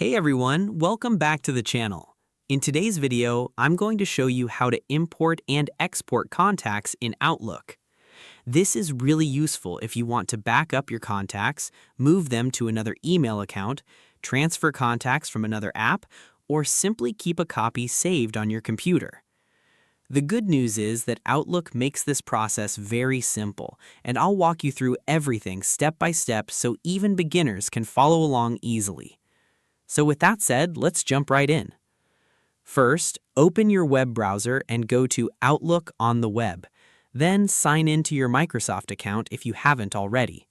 Hey everyone, welcome back to the channel. In today's video, I'm going to show you how to import and export contacts in Outlook. This is really useful if you want to back up your contacts, move them to another email account, transfer contacts from another app, or simply keep a copy saved on your computer. The good news is that Outlook makes this process very simple, and I'll walk you through everything step by step so even beginners can follow along easily. So with that said, let's jump right in. First, open your web browser and go to Outlook on the web. Then sign into your Microsoft account if you haven't already.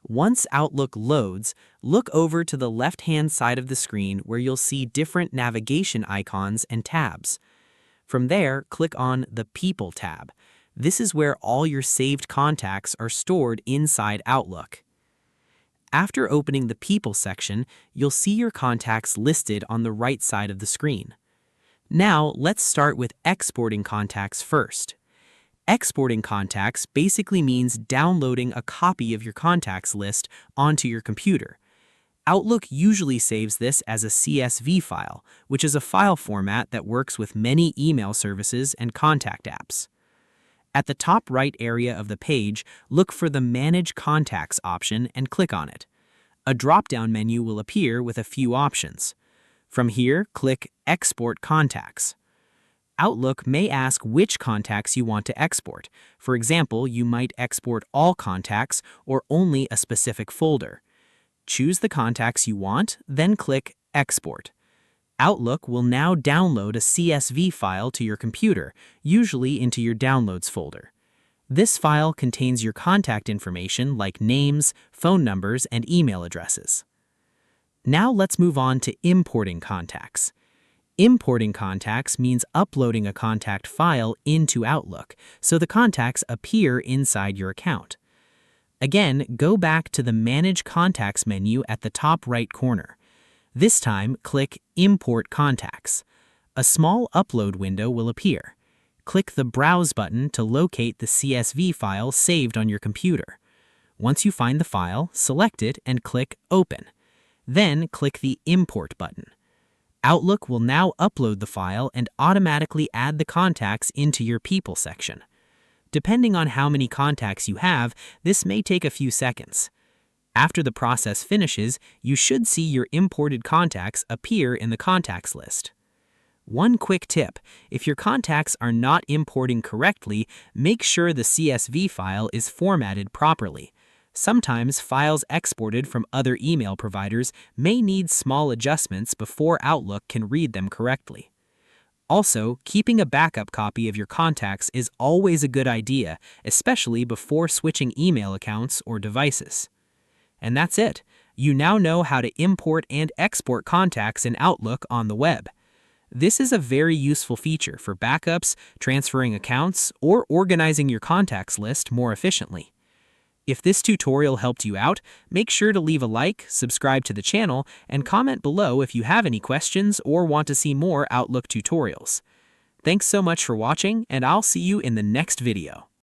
Once Outlook loads, look over to the left-hand side of the screen where you'll see different navigation icons and tabs. From there, click on the People tab. This is where all your saved contacts are stored inside Outlook. After opening the People section, you'll see your contacts listed on the right side of the screen. Now, let's start with exporting contacts first. Exporting contacts basically means downloading a copy of your contacts list onto your computer. Outlook usually saves this as a CSV file, which is a file format that works with many email services and contact apps. At the top right area of the page, look for the Manage Contacts option and click on it. A drop-down menu will appear with a few options. From here, click Export Contacts. Outlook may ask which contacts you want to export. For example, you might export all contacts or only a specific folder. Choose the contacts you want, then click Export. Outlook will now download a CSV file to your computer, usually into your Downloads folder. This file contains your contact information like names, phone numbers, and email addresses. Now let's move on to importing contacts. Importing contacts means uploading a contact file into Outlook, so the contacts appear inside your account. Again, go back to the Manage Contacts menu at the top right corner. This time, click Import Contacts. A small upload window will appear. Click the Browse button to locate the CSV file saved on your computer. Once you find the file, select it and click Open. Then click the Import button. Outlook will now upload the file and automatically add the contacts into your People section. Depending on how many contacts you have, this may take a few seconds. After the process finishes, you should see your imported contacts appear in the contacts list. One quick tip: if your contacts are not importing correctly, make sure the CSV file is formatted properly. Sometimes files exported from other email providers may need small adjustments before Outlook can read them correctly. Also, keeping a backup copy of your contacts is always a good idea, especially before switching email accounts or devices. And that's it. You now know how to import and export contacts in Outlook on the web. This is a very useful feature for backups, transferring accounts, or organizing your contacts list more efficiently. If this tutorial helped you out, make sure to leave a like, subscribe to the channel, and comment below if you have any questions or want to see more Outlook tutorials. Thanks so much for watching, and I'll see you in the next video.